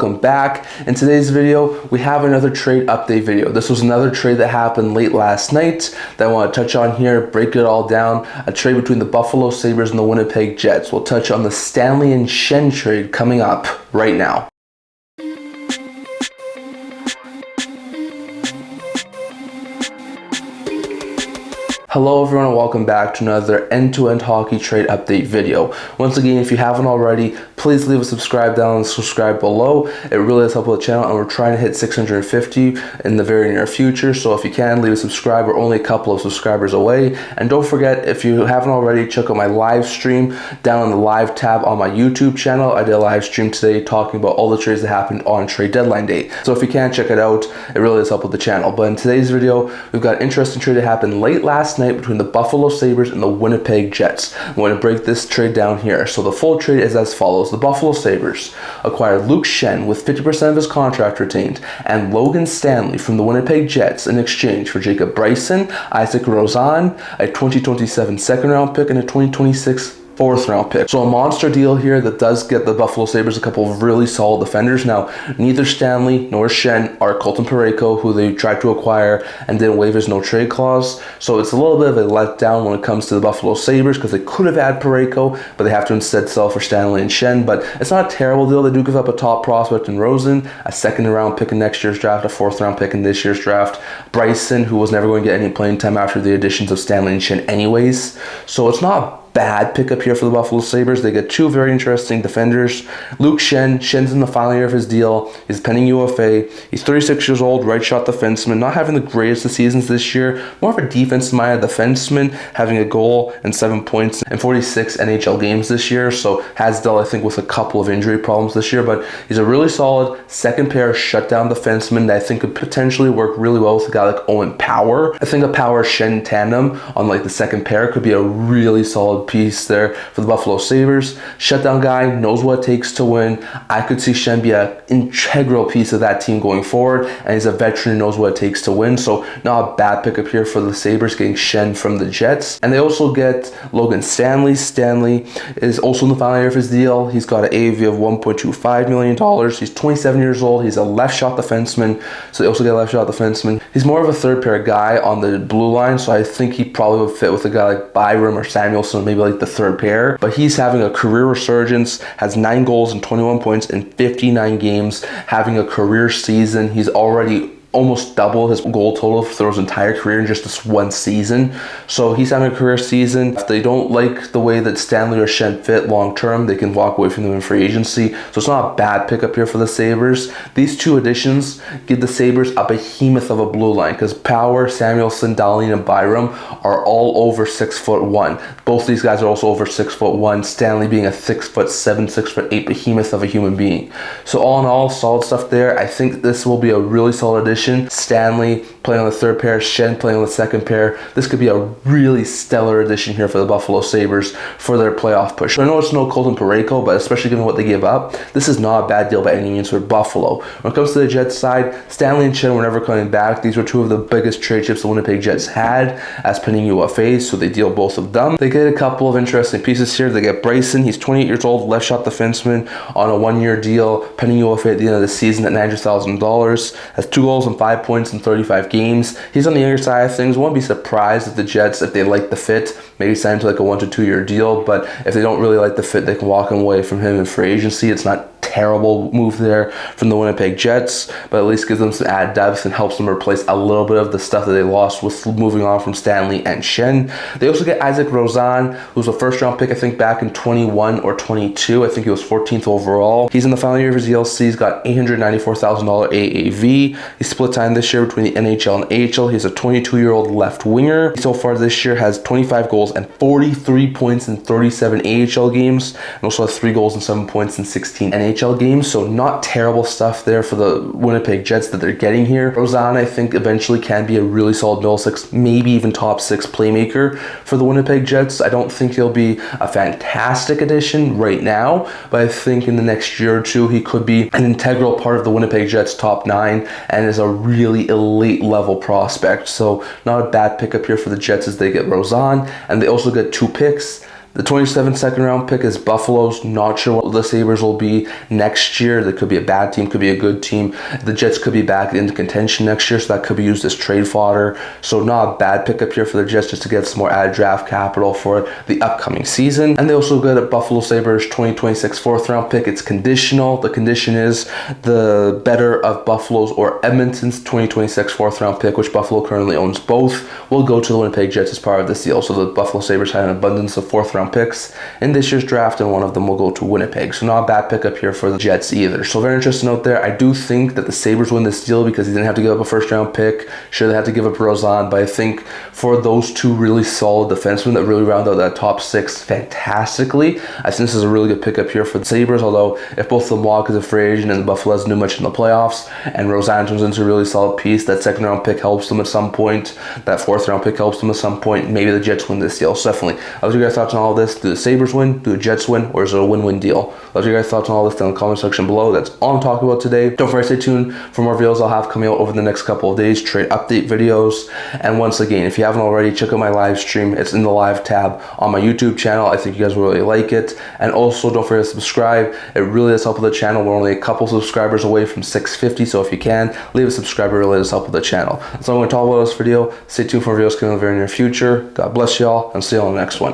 welcome back. In today's video, we have another trade update video. This was another trade that happened late last night that I want to touch on here, break it all down. A trade between the Buffalo Sabres and the Winnipeg Jets. We'll touch on the Stanley and Schenn trade coming up right now. Hello everyone and welcome back to another end-to-end hockey trade update video. Once again, if you haven't already, please leave a subscribe down and subscribe below. It really does help with the channel, and we're trying to hit 650 in the very near future. So if you can, leave a subscribe. We're only a couple of subscribers away. And don't forget, if you haven't already, check out my live stream down in the live tab on my YouTube channel. I did a live stream today talking about all the trades that happened on trade deadline day. So if you can, check it out. It really does help with the channel. But in today's video, we've got an interesting trade that happened late last night between the Buffalo Sabres and the Winnipeg Jets. I'm going to break this trade down here. So the full trade is as follows. The Buffalo Sabres acquired Luke Schenn with 50% of his contract retained and Logan Stanley from the Winnipeg Jets in exchange for D Bryson, Rosen, a 2027 second round pick and a 2026 fourth round pick. So a monster deal here that does get the Buffalo Sabres a couple of really solid defenders. Now, neither Stanley nor Schenn are Parayko, who they tried to acquire and didn't waive his no trade clause. So it's a little bit of a letdown when it comes to the Buffalo Sabres because they could have had Parayko, but they have to instead sell for Stanley and Schenn. But it's not a terrible deal. They do give up a top prospect in Rosen, a second round pick in next year's draft, a fourth round pick in this year's draft. Bryson, who was never going to get any playing time after the additions of Stanley and Schenn anyways. So it's not bad pickup here for the Buffalo Sabres. They get two very interesting defenders. Luke Schenn. Schenn's in the final year of his deal. He's pending UFA. He's 36 years old, right shot defenseman. Not having the greatest of seasons this year. More of a defense-minded defenseman, having a goal and 7 points in 46 NHL games this year. So has dealt, I think, with a couple of injury problems this year. But he's a really solid second pair shutdown defenseman that I think could potentially work really well with a guy like Owen Power. I think a Power-Schenn tandem on like the second pair could be a really solid piece there for the Buffalo Sabres. Shutdown guy, knows what it takes to win. I could see Schenn be an integral piece of that team going forward, and he's a veteran who knows what it takes to win. So not a bad pickup here for the Sabres, getting Schenn from the Jets. And they also get Logan Stanley. Stanley is also in the final year of his deal. He's got an AAV of $1.25 million. He's 27 years old. He's a left shot defenseman, so they also get a left shot defenseman. He's more of a third pair guy on the blue line, so I think he probably would fit with a guy like Byram or Samuelson, maybe like the third pair. But he's having a career resurgence, has 9 goals and 21 points in 59 games, having a career season. He's already almost double his goal total for his entire career in just this one season. So he's having a career season. If they don't like the way that Stanley or Schenn fit long term, they can walk away from them in free agency. So it's not a bad pickup here for the Sabres. These two additions give the Sabres a behemoth of a blue line because Power, Samuelson, Dahlin, and Byram are all over 6'1". Both these guys are also over 6'1". Stanley being a 6'7", 6'8" behemoth of a human being. So all in all, solid stuff there. I think this will be a really solid addition. Stanley playing on the third pair, Schenn playing on the second pair. This could be a really stellar addition here for the Buffalo Sabres for their playoff push. So I know it's no Parayko, but especially given what they gave up, this is not a bad deal by any means for Buffalo. When it comes to the Jets side, Stanley and Schenn were never coming back. These were two of the biggest trade chips the Winnipeg Jets had as pending UFAs, so they deal both of them. They get a couple of interesting pieces here. They get Bryson. He's 28 years old, left shot defenseman on a 1-year deal, pending UFA at the end of the season at $900,000. Has 2 goals and 5 points in 35 games. He's on the younger side of things. Won't be surprised if the Jets, if they like the fit, maybe sign him to like a 1 to 2 year deal. But if they don't really like the fit, they can walk away from him in free agency. It's not terrible move there from the Winnipeg Jets, but at least gives them some added depth and helps them replace a little bit of the stuff that they lost with moving on from Stanley and Schenn. They also get Rosen, who's a first round pick, I think back in 21 or 22. I think he was 14th overall. He's in the final year of his ELC. He's got $894,000 AAV. He split time this year between the NHL and AHL. He's a 22-year-old left winger. So far this year has 25 goals and 43 points in 37 AHL games, and also has 3 goals and 7 points in 16 NHL games. So not terrible stuff there for the Winnipeg Jets that they're getting here. Rosen, I think, eventually can be a really solid middle six, maybe even top 6 playmaker for the Winnipeg Jets. I don't think he'll be a fantastic addition right now, but I think in the next year or two he could be an integral part of the Winnipeg Jets top 9 and is a really elite level prospect. So not a bad pickup here for the Jets as they get Rosen, and they also get 2 picks. The 27th second round pick is Buffalo's. Not sure what the Sabres will be next year. They could be a bad team, could be a good team. The Jets could be back into contention next year, so that could be used as trade fodder. So not a bad pickup here for the Jets, just to get some more added draft capital for the upcoming season. And they also got a Buffalo Sabres 2026 fourth round pick. It's conditional. The condition is the better of Buffalo's or Edmonton's 2026 fourth round pick, which Buffalo currently owns both, will go to the Winnipeg Jets as part of this deal. So the Buffalo Sabres had an abundance of fourth round picks in this year's draft, and one of them will go to Winnipeg. So not a bad pickup here for the Jets either. So very interesting note there. I do think that the Sabres win this deal because he didn't have to give up a first round pick. Sure, they had to give up Rosen, but I think for those two really solid defensemen that really round out that top six fantastically, I think this is a really good pickup here for the Sabres. Although if both of them walk as a free agent and the Buffalo doesn't do much in the playoffs and Rosen turns into a really solid piece, that second round pick helps them at some point, that fourth round pick helps them at some point, maybe the Jets win this deal. So definitely, I'll your guys' thoughts on all of this. Do the Sabres win? Do the Jets win? Or is it a win-win deal? Let your guys' thoughts on all this down in the comment section below. That's all I'm talking about today. Don't forget to stay tuned for more videos I'll have coming out over the next couple of days, trade update videos. And once again, if you haven't already, check out my live stream. It's in the live tab on my YouTube channel. I think you guys will really like it. And also, don't forget to subscribe. It really does help with the channel. We're only a couple subscribers away from 650, so if you can, leave a subscriber. It really does help with the channel. That's all I'm going to talk about this video. Stay tuned for videos coming in the very near future. God bless y'all, and see you on the next one.